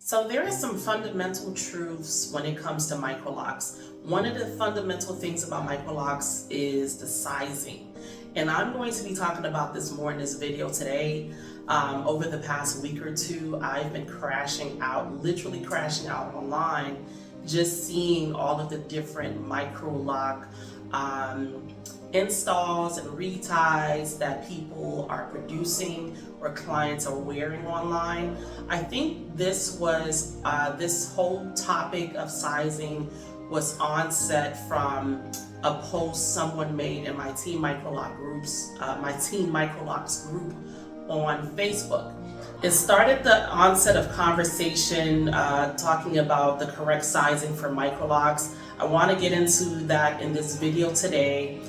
So there are some fundamental truths when it comes to Microlocs. One of the fundamental things about Microlocs is the sizing. And I'm going to be talking about this more in this video today. Over the past week or two, I've been crashing out, literally crashing out online, just seeing all of the different Microloc installs and reties that people are producing or clients are wearing online. I think this was this whole topic of sizing was onset from a post someone made in my Team Microloc groups, my Team Microlocs group on Facebook. It started the onset of conversation talking about the correct sizing for Microlocs. I want to get into that in this video today,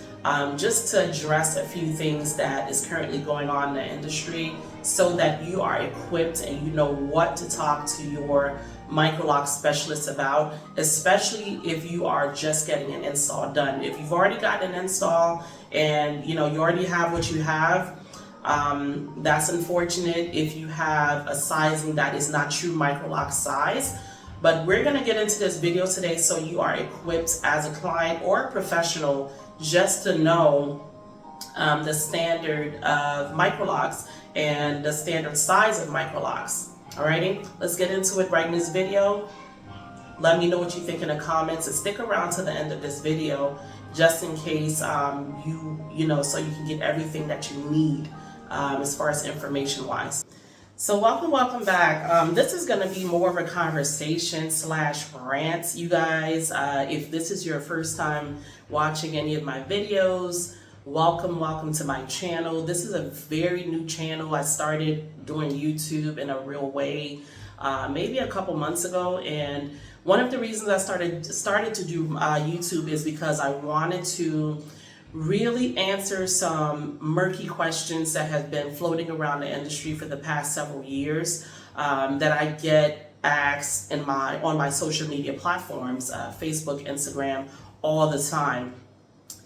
just to address a few things that is currently going on in the industry so that you are equipped and you know what to talk to your Microloc specialists about, especially if you are just getting an install done. If you've already got an install and you already have what you have, that's unfortunate if you have a sizing that is not true Microloc size. But we're going to get into this video today so you are equipped as a client or a professional just to know the standard of Microlocs and the standard size of Microlocs. Alrighty, let's get into it right in this video. Let me know what you think in the comments and stick around to the end of this video just in case so you can get everything that you need as far as information wise. So welcome back. This is going to be more of a conversation / rant, you guys. If this is your first time watching any of my videos, welcome to my channel. This is a very new channel. I started doing YouTube in a real way maybe a couple months ago, and one of the reasons I started to do YouTube is because I wanted to really answer some murky questions that have been floating around the industry for the past several years that I get asked on my social media platforms, Facebook, Instagram, all the time.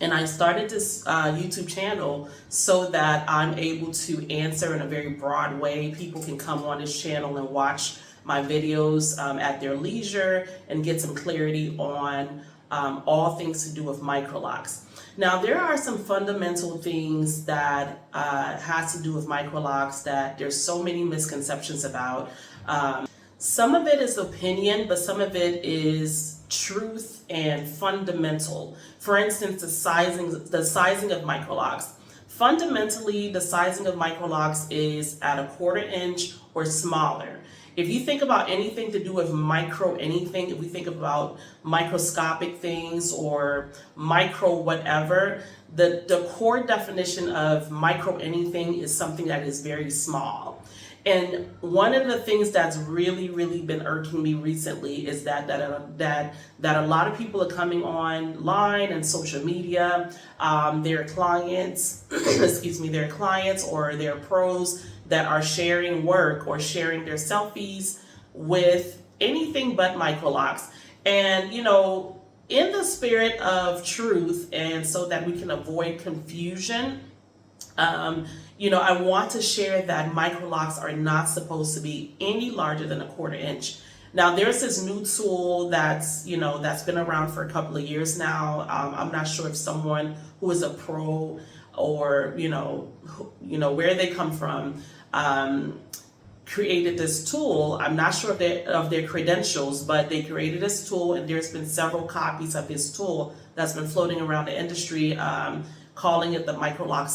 And I started this YouTube channel so that I'm able to answer in a very broad way. People can come on this channel and watch my videos at their leisure and get some clarity on all things to do with Microlocs. Now, there are some fundamental things that has to do with Microlocs that there's so many misconceptions about. Some of it is opinion, but some of it is truth and fundamental. For instance, the sizing of Microlocs. Fundamentally, the sizing of Microlocs is at 1/4 inch or smaller. If you think about anything to do with anything, if we think about microscopic things or micro whatever, the core definition of micro anything is something that is very small. And one of the things that's really been irking me recently is that a lot of people are coming online and social media, their clients, their clients or their pros that are sharing work or sharing their selfies with anything but Microlocs. And in the spirit of truth and so that we can avoid confusion, I want to share that Microlocs are not supposed to be any larger than 1/4 inch. Now, there's this new tool that's been around for a couple of years now. I'm not sure if someone who is a pro or where they come from created this tool. I'm not sure of their credentials, but they created this tool, and there's been several copies of this tool that's been floating around the industry, calling it the Microloc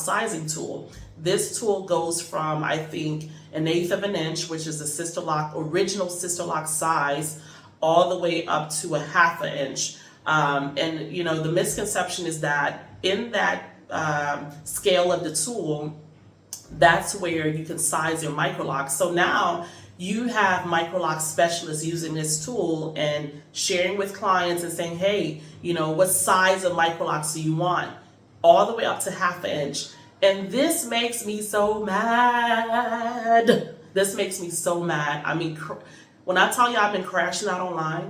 sizing tool. This tool goes from, I think, 1/8 of an inch, which is the original STYLIST size, all the way up to 1/2 inch. And the misconception is that in that scale of the tool, that's where you can size your Microlocs. So now you have Microloc specialists using this tool and sharing with clients and saying, hey, what size of Microlocs do you want? All the way up to 1/2 inch. And this makes me so mad. This makes me so mad. I mean, when I tell you I've been crashing out online,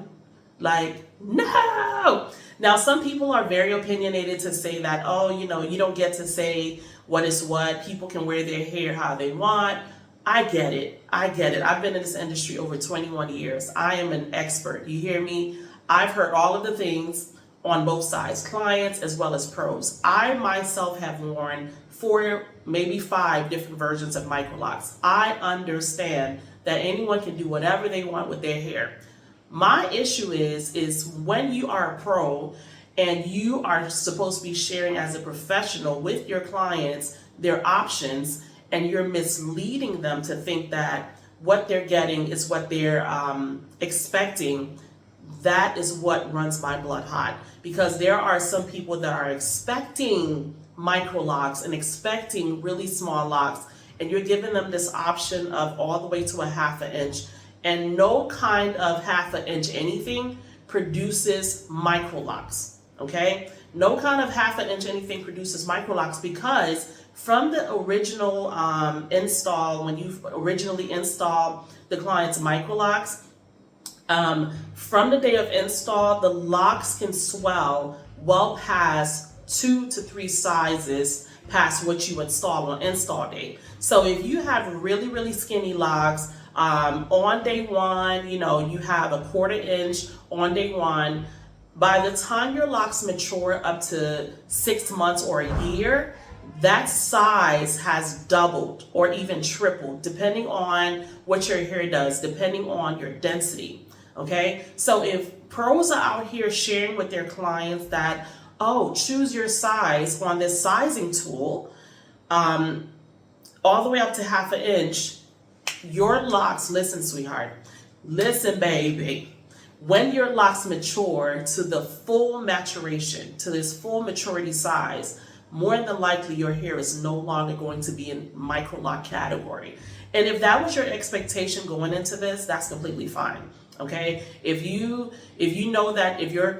like, no! Now, some people are very opinionated to say that, oh, you don't get to say what is what. People can wear their hair how they want. I get it. I get it. I've been in this industry over 21 years. I am an expert. You hear me? I've heard all of the things on both sides, clients as well as pros. I myself have worn 4, maybe 5 different versions of Microlocs. I understand that anyone can do whatever they want with their hair. My issue is when you are a pro and you are supposed to be sharing as a professional with your clients their options, and you're misleading them to think that what they're getting is what they're expecting. That is what runs my blood hot, because there are some people that are expecting Microlocs and expecting really small locks, and you're giving them this option of all the way to a 1/2 inch, and no kind of 1/2 inch anything produces Microlocs. Okay, no kind of 1/2 inch anything produces Microlocs, because from the original install, when you originally installed the client's Microlocs, from the day of install, the locks can swell well past 2 to 3 sizes past what you install on install day. So if you have really, really skinny locks, on day 1, you know, you have a 1/4 inch on day 1. By the time your locks mature up to 6 months or a year, that size has doubled or even tripled, depending on what your hair does, depending on your density. Okay, so if pros are out here sharing with their clients that, oh, choose your size on this sizing tool, all the way up to 1/2 inch, your locks, listen, sweetheart, listen, baby, when your locks mature to the full maturation, to this full maturity size, more than likely your hair is no longer going to be in Microloc category. And if that was your expectation going into this, that's completely fine. Okay, if you know that if your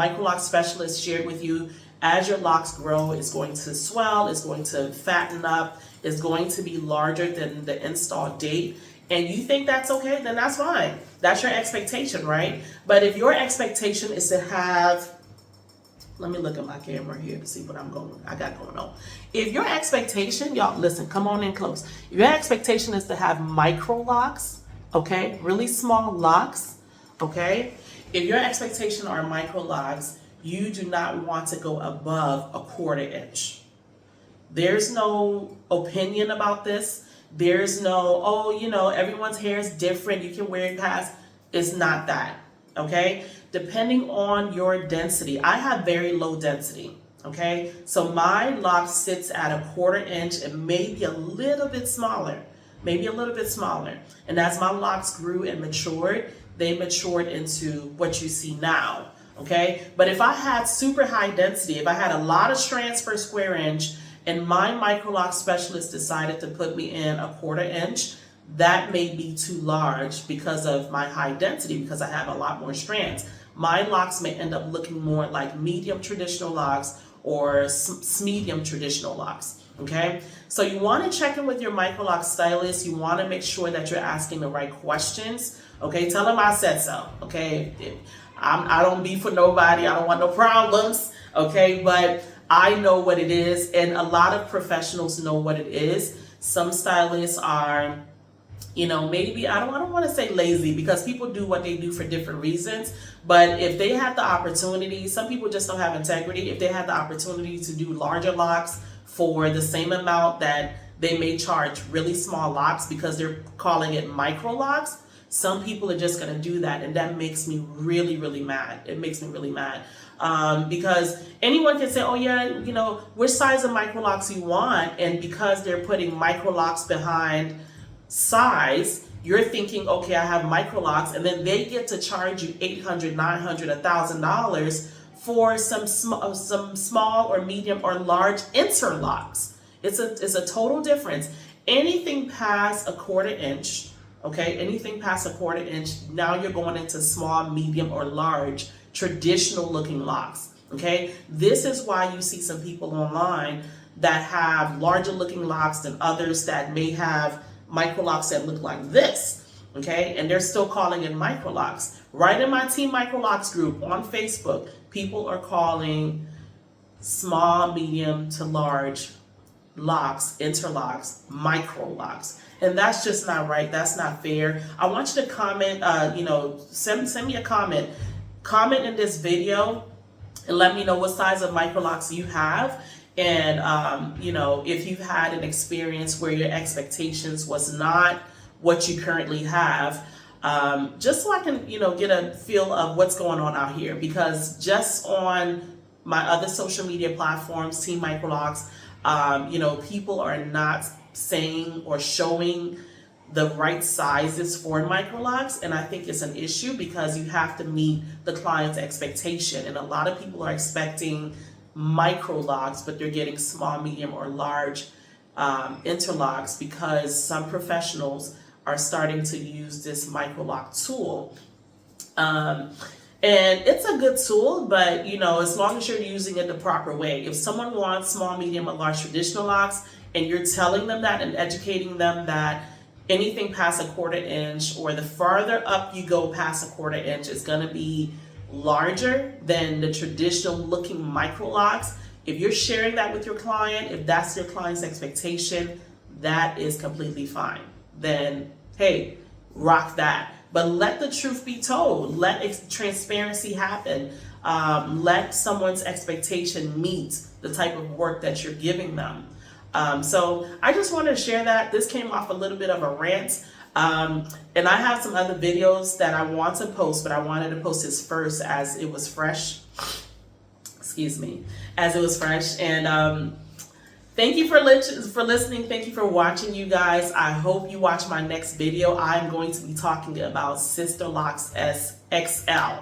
Microloc specialist shared with you, as your locks grow, it's going to swell, it's going to fatten up, it's going to be larger than the install date, and you think that's okay, then that's fine. That's your expectation, right? But if your expectation is to have, let me look at my camera here to see what I got going on. If your expectation, y'all listen, come on in close. If your expectation is to have Microlocs, okay, really small locks, okay? If your expectation are Microlocs, you do not want to go above a 1/4 inch. There's no opinion about this. There's no, oh, you know, everyone's hair is different, you can wear it past. It's not that, okay? Depending on your density, I have very low density, okay? So my lock sits at a 1/4 inch and maybe a little bit smaller. Maybe a little bit smaller. And as my locks grew and matured, they matured into what you see now, okay? But if I had super high density, if I had a lot of strands per square inch, and my Microloc specialist decided to put me in a 1/4 inch, that may be too large because of my high density, because I have a lot more strands. My locks may end up looking more like medium traditional locks or medium traditional locks. Okay, so you want to check in with your Microloc stylist. You want to make sure that you're asking the right questions. Okay, tell them I said so. Okay, I don't beef with nobody. I don't want no problems. Okay, but I know what it is, and a lot of professionals know what it is. Some stylists are, you know, maybe I don't want to say lazy, because people do what they do for different reasons. But if they have the opportunity, some people just don't have integrity. If they have the opportunity to do larger locks for the same amount that they may charge really small locks because they're calling it Microlocs, some people are just going to do that, and that makes me really, really mad. It makes me really mad. Because anyone can say, oh yeah, you know, which size of Microlocs you want, and because they're putting Microlocs behind size, you're thinking, okay, I have Microlocs, and then they get to charge you $800, $900, $1,000 for some small or medium or large interlocks. It's a total difference. Anything past a 1/4 inch, okay, anything past a 1/4 inch, now you're going into small, medium, or large traditional looking locks. Okay, this is why you see some people online that have larger looking locks than others that may have Microlocs that look like this. Okay, and they're still calling it Microlocs. Right in my Team Microlocs group on Facebook, people are calling small, medium to large locks, interlocks, Microlocs. And that's just not right. That's not fair. I want you to comment, send me a comment. Comment in this video and let me know what size of Microlocs you have. And, if you've had an experience where your expectations was not what you currently have, just so I can, get a feel of what's going on out here. Because just on my other social media platforms, Team Microlocs, people are not saying or showing the right sizes for Microlocs, and I think it's an issue because you have to meet the client's expectation, and a lot of people are expecting Microlocs, but they're getting small, medium, or large interlocks because some professionals are starting to use this Microloc tool. And it's a good tool, but as long as you're using it the proper way. If someone wants small, medium, or large traditional locks, and you're telling them that and educating them that anything past a 1/4 inch or the farther up you go past a 1/4 inch is going to be larger than the traditional looking Microlocs. If you're sharing that with your client, if that's your client's expectation, that is completely fine. Then, hey, rock that. But let the truth be told. Let transparency happen. Let someone's expectation meet the type of work that you're giving them. So I just wanted to share that. This came off a little bit of a rant. And I have some other videos that I want to post, but I wanted to post this first as it was fresh. Excuse me. As it was fresh. And thank you for listening. Thank you for watching, you guys. I hope you watch my next video. I'm going to be talking about STYLIST XL.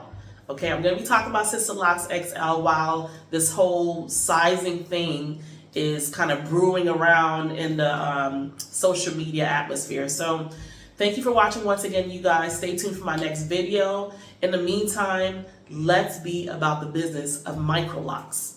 Okay, I'm going to be talking about STYLIST XL while this whole sizing thing is kind of brewing around in the social media atmosphere. So thank you for watching once again, you guys. Stay tuned for my next video. In the meantime, let's be about the business of Microlocs.